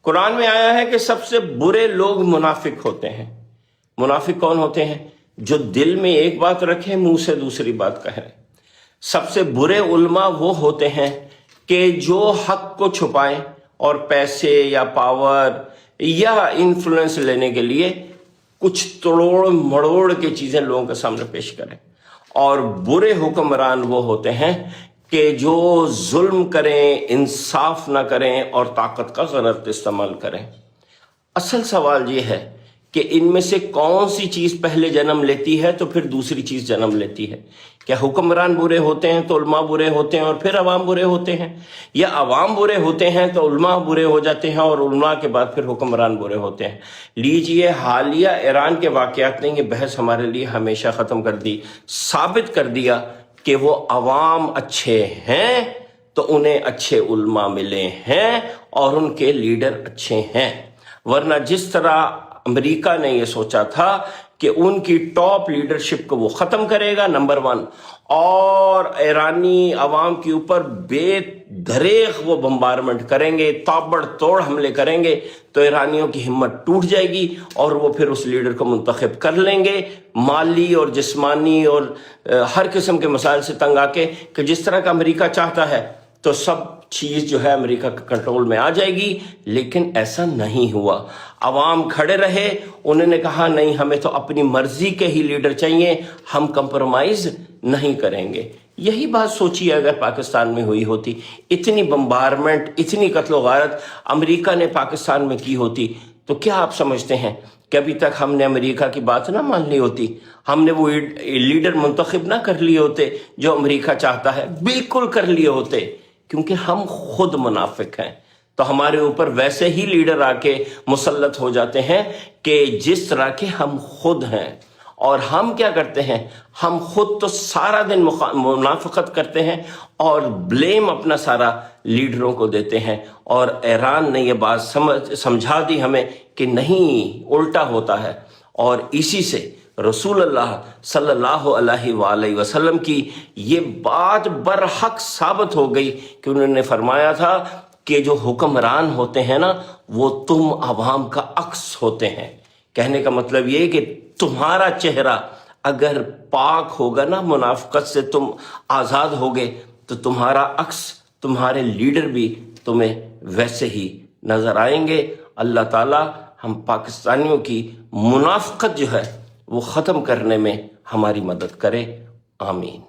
قرآن میں آیا ہے کہ سب سے برے لوگ منافق ہوتے ہیں۔ منافق کون ہوتے ہیں؟ جو دل میں ایک بات رکھے، منہ سے دوسری بات کہے۔ سب سے برے علماء وہ ہوتے ہیں کہ جو حق کو چھپائیں اور پیسے یا پاور یا انفلوئنس لینے کے لیے کچھ توڑ مڑوڑ کے چیزیں لوگوں کے سامنے پیش کریں۔ اور برے حکمران وہ ہوتے ہیں کہ جو ظلم کریں، انصاف نہ کریں اور طاقت کا غلط استعمال کریں۔ اصل سوال یہ ہے کہ ان میں سے کون سی چیز پہلے جنم لیتی ہے تو پھر دوسری چیز جنم لیتی ہے؟ کیا حکمران برے ہوتے ہیں تو علماء برے ہوتے ہیں اور پھر عوام برے ہوتے ہیں، یا عوام برے ہوتے ہیں تو علماء برے ہو جاتے ہیں اور علماء کے بعد پھر حکمران برے ہوتے ہیں؟ لیجئے، حالیہ ایران کے واقعات نے یہ بحث ہمارے لیے ہمیشہ ختم کر دی، ثابت کر دیا کہ وہ عوام اچھے ہیں تو انہیں اچھے علماء ملے ہیں اور ان کے لیڈر اچھے ہیں۔ ورنہ جس طرح امریکہ نے یہ سوچا تھا کہ ان کی ٹاپ لیڈرشپ کو وہ ختم کرے گا، نمبر 1، اور ایرانی عوام کے اوپر بے دریغ وہ بمبارمنٹ کریں گے، تابڑ توڑ حملے کریں گے، تو ایرانیوں کی ہمت ٹوٹ جائے گی اور وہ پھر اس لیڈر کو منتخب کر لیں گے، مالی اور جسمانی اور ہر قسم کے مسائل سے تنگ آ کے، کہ جس طرح کا امریکہ چاہتا ہے تو سب چیز جو ہے امریکہ کے کنٹرول میں آ جائے گی۔ لیکن ایسا نہیں ہوا۔ عوام کھڑے رہے، انہوں نے کہا نہیں، ہمیں تو اپنی مرضی کے ہی لیڈر چاہیے، ہم کمپرومائز نہیں کریں گے۔ یہی بات سوچیے اگر پاکستان میں ہوئی ہوتی، اتنی بمبارمنٹ، اتنی قتل و غارت امریکہ نے پاکستان میں کی ہوتی، تو کیا آپ سمجھتے ہیں کہ ابھی تک ہم نے امریکہ کی بات نہ مان لی ہوتی؟ ہم نے وہ لیڈر منتخب نہ کر لیے ہوتے جو امریکہ چاہتا ہے؟ بالکل کر لیے ہوتے، کیونکہ ہم خود منافق ہیں۔ تو ہمارے اوپر ویسے ہی لیڈر آ کے مسلط ہو جاتے ہیں کہ جس طرح کے ہم خود ہیں۔ اور ہم کیا کرتے ہیں؟ ہم خود تو سارا دن منافقت کرتے ہیں اور بلیم اپنا سارا لیڈروں کو دیتے ہیں۔ اور ایران نے یہ بات سمجھا دی ہمیں کہ نہیں، الٹا ہوتا ہے۔ اور اسی سے رسول اللہ صلی اللہ علیہ وآلہ وسلم کی یہ بات برحق ثابت ہو گئی کہ انہوں نے فرمایا تھا کہ جو حکمران ہوتے ہیں نا، وہ تم عوام کا عکس ہوتے ہیں۔ کہنے کا مطلب یہ کہ تمہارا چہرہ اگر پاک ہوگا نا، منافقت سے تم آزاد ہوگے، تو تمہارا عکس، تمہارے لیڈر بھی تمہیں ویسے ہی نظر آئیں گے۔ اللہ تعالی ہم پاکستانیوں کی منافقت جو ہے وہ ختم کرنے میں ہماری مدد کرے، آمین۔